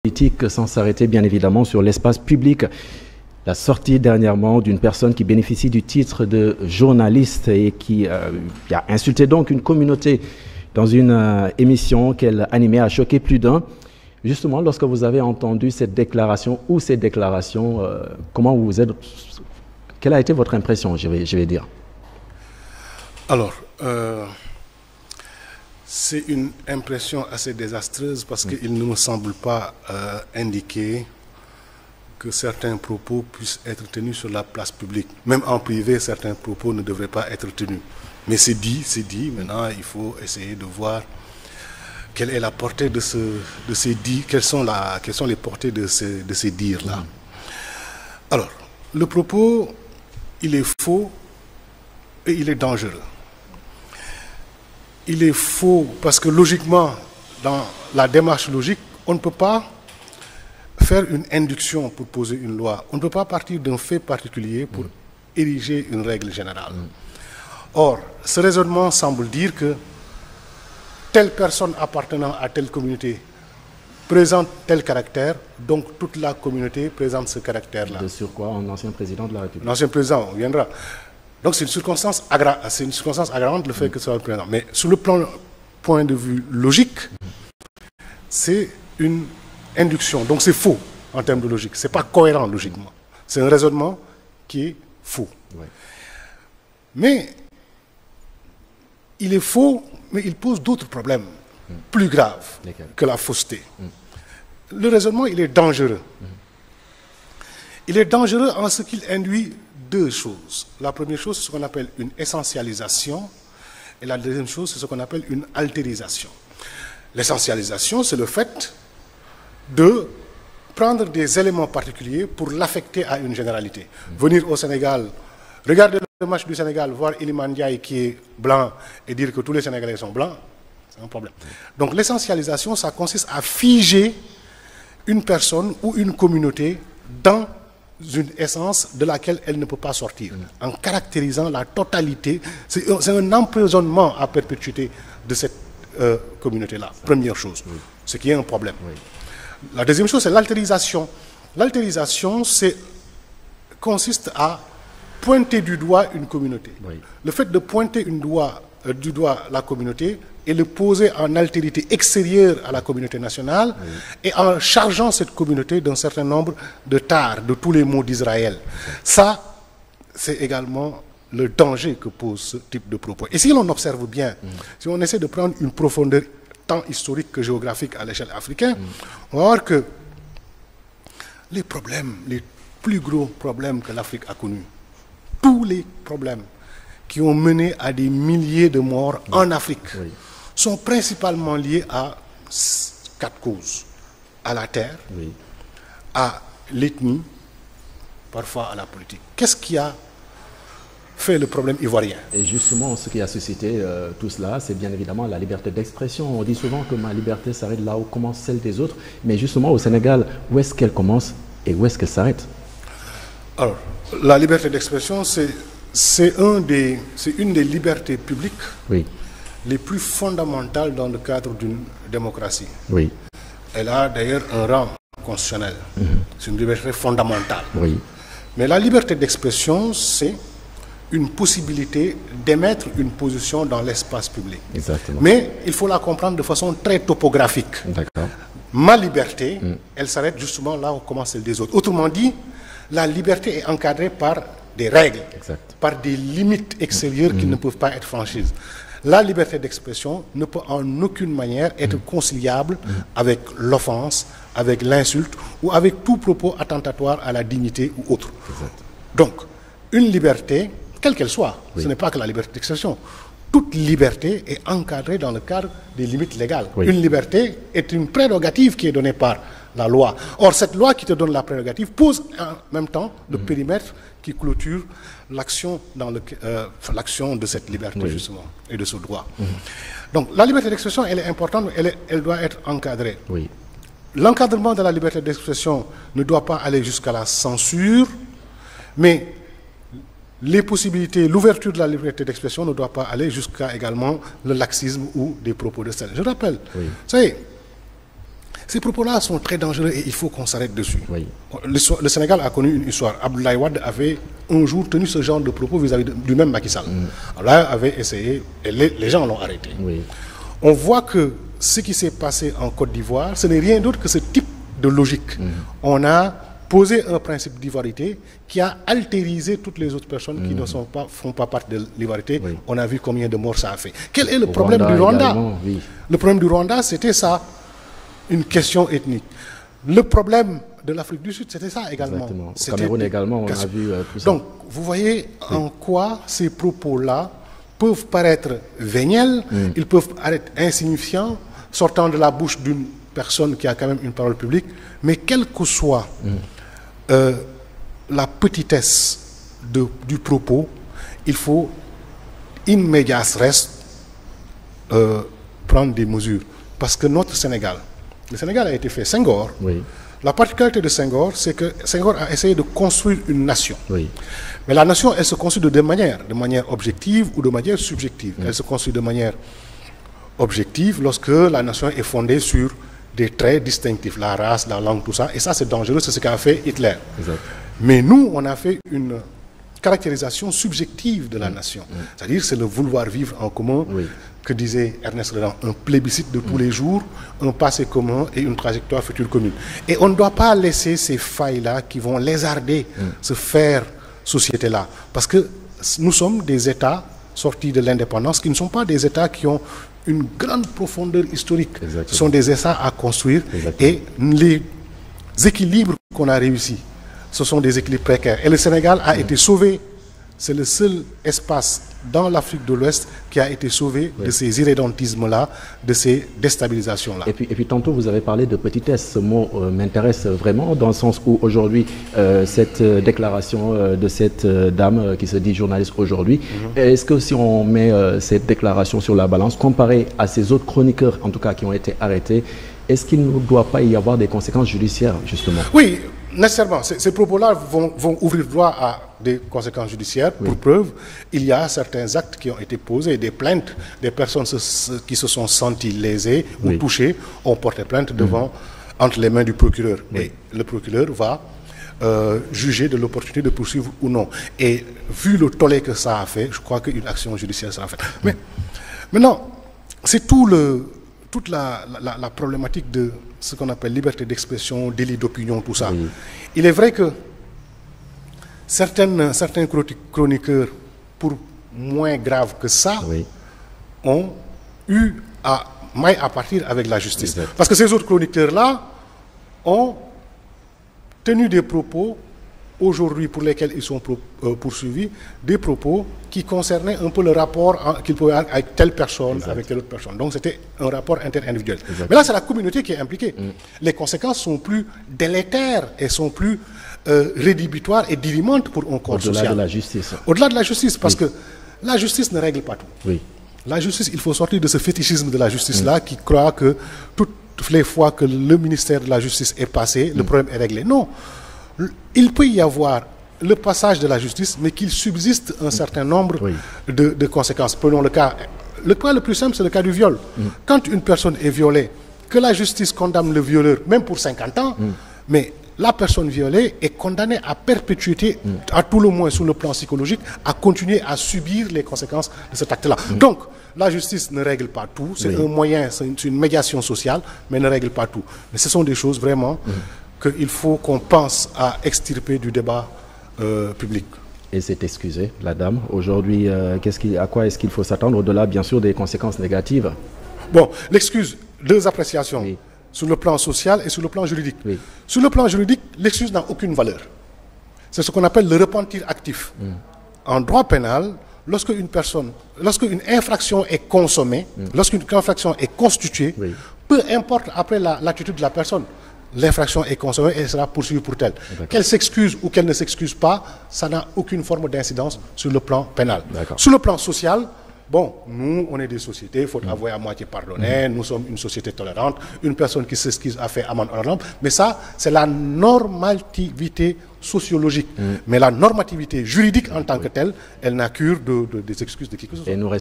Politique sans s'arrêter bien évidemment sur l'espace public. La sortie dernièrement d'une personne qui bénéficie du titre de journaliste et qui a insulté donc une communauté dans une émission qu'elle animait a choqué plus d'un. Justement, lorsque vous avez entendu cette déclaration ou ces déclarations, comment vous êtes, quelle a été votre impression, je vais dire? Alors, c'est une impression assez désastreuse parce qu'il ne me semble pas indiquer que certains propos puissent être tenus sur la place publique. Même en privé, certains propos ne devraient pas être tenus. Mais c'est dit. Maintenant, il faut essayer de voir quelle est la portée de ces dits, quelles sont les portées de ces dires-là. Alors, le propos, il est faux et il est dangereux. Il est faux parce que logiquement, dans la démarche logique, on ne peut pas faire une induction pour poser une loi. On ne peut pas partir d'un fait particulier pour ériger une règle générale. Or, ce raisonnement semble dire que telle personne appartenant à telle communauté présente tel caractère, donc toute la communauté présente ce caractère-là. De surcroît, un ancien président de la République. L'ancien président, on viendra. Donc c'est une circonstance aggravante le fait que ce soit le président. Mais sur le point de vue logique, c'est une induction. Donc c'est faux en termes de logique. Ce n'est pas cohérent logiquement. C'est un raisonnement qui est faux. Ouais. Mais il est faux, mais il pose d'autres problèmes plus graves que la fausseté. Le raisonnement, il est dangereux. Il est dangereux en ce qu'il induit deux choses. La première chose, c'est ce qu'on appelle une essentialisation, et la deuxième chose, c'est ce qu'on appelle une altérisation. L'essentialisation, c'est le fait de prendre des éléments particuliers pour l'affecter à une généralité. Venir au Sénégal, regarder le match du Sénégal, voir Iliman Ndiaye qui est blanc et dire que tous les Sénégalais sont blancs, c'est un problème. Donc l'essentialisation, ça consiste à figer une personne ou une communauté dans une essence de laquelle elle ne peut pas sortir, en caractérisant la totalité. C'est un emprisonnement à perpétuité de cette communauté-là, première chose, ce qui est un problème. La deuxième chose, c'est l'altérisation. L'altérisation, consiste à pointer du doigt une communauté. Le fait de pointer du doigt la communauté et le poser en altérité extérieure à la communauté nationale et en chargeant cette communauté d'un certain nombre de tares, de tous les maux d'Israël. Ça, c'est également le danger que pose ce type de propos. Et si l'on observe bien, si on essaie de prendre une profondeur tant historique que géographique à l'échelle africaine, on va voir que les plus gros problèmes que l'Afrique a connus, tous les problèmes qui ont mené à des milliers de morts en Afrique, sont principalement liés à 4 causes. À la terre, à l'ethnie, parfois à la politique. Qu'est-ce qui a fait le problème ivoirien? Et justement, ce qui a suscité tout cela, c'est bien évidemment la liberté d'expression. On dit souvent que ma liberté s'arrête là où commence celle des autres. Mais justement, au Sénégal, où est-ce qu'elle commence et où est-ce qu'elle s'arrête? Alors, la liberté d'expression, c'est une des libertés publiques les plus fondamentales dans le cadre d'une démocratie. Elle a d'ailleurs un rang constitutionnel. C'est une liberté fondamentale. Mais la liberté d'expression, c'est une possibilité d'émettre une position dans l'espace public. Mais il faut la comprendre de façon très topographique. Ma liberté, elle s'arrête justement là où commence celle des autres. Autrement dit, la liberté est encadrée par des règles, par des limites extérieures qui ne peuvent pas être franchies. La liberté d'expression ne peut en aucune manière être conciliable avec l'offense, avec l'insulte ou avec tout propos attentatoire à la dignité ou autre. Donc, une liberté, quelle qu'elle soit, ce n'est pas que la liberté d'expression. Toute liberté est encadrée dans le cadre des limites légales. Une liberté est une prérogative qui est donnée par la loi. Or, cette loi qui te donne la prérogative pose en même temps le périmètre qui clôture l'action de cette liberté, justement, et de ce droit. Donc, la liberté d'expression, elle est importante, elle doit être encadrée. L'encadrement de la liberté d'expression ne doit pas aller jusqu'à la censure, mais les possibilités, l'ouverture de la liberté d'expression ne doit pas aller jusqu'à également le laxisme ou des propos de style. Je rappelle, vous savez, Ces propos-là sont très dangereux et il faut qu'on s'arrête dessus. Oui. Le Sénégal a connu une histoire. Abdoulaye Wade avait un jour tenu ce genre de propos vis-à-vis du même Macky Sall. Abdoulaye avait essayé et les gens l'ont arrêté. Oui. On voit que ce qui s'est passé en Côte d'Ivoire, ce n'est rien d'autre que ce type de logique. On a posé un principe d'ivoirité qui a altérisé toutes les autres personnes qui ne font pas partie de l'ivoirité. Oui. On a vu combien de morts ça a fait. Quel est le problème du Rwanda? Oui. Le problème du Rwanda, c'était ça. Une question ethnique. Le problème de l'Afrique du Sud, c'était ça également. Au Cameroun également, on a vu tout ça. Donc, vous voyez en quoi ces propos-là peuvent paraître véniels, ils peuvent paraître insignifiants, sortant de la bouche d'une personne qui a quand même une parole publique, mais quelle que soit la petitesse du propos, il faut in medias res prendre des mesures. Parce que notre Sénégal, le Sénégal a été fait Senghor. Oui. La particularité de Senghor, c'est que Senghor a essayé de construire une nation. Oui. Mais la nation, elle se construit de deux manières, de manière objective ou de manière subjective. Elle se construit de manière objective lorsque la nation est fondée sur des traits distinctifs, la race, la langue, tout ça. Et ça, c'est dangereux, c'est ce qu'a fait Hitler. Exact. Mais nous, on a fait une caractérisation subjective de la nation. C'est-à-dire, c'est le vouloir vivre en commun. Oui. Que disait Ernest Renan, un plébiscite de tous les jours, un passé commun et une trajectoire future commune. Et on ne doit pas laisser ces failles-là qui vont lézarder ce faire société-là. Parce que nous sommes des États sortis de l'indépendance qui ne sont pas des États qui ont une grande profondeur historique. Exactement. Ce sont des États à construire. Exactement. Et les équilibres qu'on a réussi, ce sont des équilibres précaires. Et le Sénégal a été sauvé. C'est le seul espace dans l'Afrique de l'Ouest qui a été sauvé de ces irrédentismes-là, de ces déstabilisations-là. Et puis tantôt, vous avez parlé de petitesse. Ce mot m'intéresse vraiment dans le sens où aujourd'hui, cette déclaration de cette dame qui se dit journaliste aujourd'hui, est-ce que si on met cette déclaration sur la balance, comparée à ces autres chroniqueurs, en tout cas, qui ont été arrêtés, est-ce qu'il ne doit pas y avoir des conséquences judiciaires, justement? Oui, nécessairement. Ces propos-là vont ouvrir droit à des conséquences judiciaires. Pour preuve, il y a certains actes qui ont été posés, des plaintes, des personnes qui se sont senties lésées ou touchées ont porté plainte entre les mains du procureur. Et le procureur va juger de l'opportunité de poursuivre ou non. Et vu le tollé que ça a fait, je crois qu'une action judiciaire sera faite. Mais maintenant, c'est toute la problématique de ce qu'on appelle liberté d'expression, délit d'opinion, tout ça. Il est vrai que certains chroniqueurs, pour moins grave que ça, ont eu maille à partir avec la justice. Exact. Parce que ces autres chroniqueurs-là ont tenu des propos aujourd'hui pour lesquels ils sont poursuivis, des propos qui concernaient un peu le rapport qu'ils pouvaient avoir avec telle personne, avec telle autre personne. Donc c'était un rapport interindividuel. Exact. Mais là, c'est la communauté qui est impliquée. Les conséquences sont plus délétères et sont plus rédhibitoires et dirimantes pour un corps social. Au-delà de la justice. Au-delà de la justice, parce que la justice ne règle pas tout. Oui. La justice, il faut sortir de ce fétichisme de la justice-là qui croit que toutes les fois que le ministère de la Justice est passé, le problème est réglé. Non. Il peut y avoir le passage de la justice, mais qu'il subsiste un certain nombre de conséquences. Prenons le cas le plus simple, c'est le cas du viol. Quand une personne est violée, que la justice condamne le violeur, même pour 50 ans, mais la personne violée est condamnée à perpétuité, à tout le moins sous le plan psychologique, à continuer à subir les conséquences de cet acte-là. Donc, la justice ne règle pas tout, c'est un moyen, c'est une médiation sociale, mais ne règle pas tout. Mais ce sont des choses vraiment qu'il faut qu'on pense à extirper du débat public. Et c'est excusé, la dame. Aujourd'hui, à quoi est-ce qu'il faut s'attendre au-delà, bien sûr, des conséquences négatives? Bon, l'excuse, deux appréciations, sur le plan social et sur le plan juridique. Sur le plan juridique, l'excuse n'a aucune valeur. C'est ce qu'on appelle le repentir actif. En droit pénal, lorsqu'une infraction est consommée, lorsqu'une infraction est constituée, peu importe après l'attitude de la personne, l'infraction est consommée et elle sera poursuivie pour telle. Qu'elle s'excuse ou qu'elle ne s'excuse pas, ça n'a aucune forme d'incidence sur le plan pénal. Sur le plan social, bon, nous, on est des sociétés, il faut avouer à moitié pardonner, nous sommes une société tolérante, une personne qui s'excuse a fait amende honorable, mais ça, c'est la normativité sociologique. Mais la normativité juridique en tant que telle, elle n'a cure des excuses de qui que ce soit.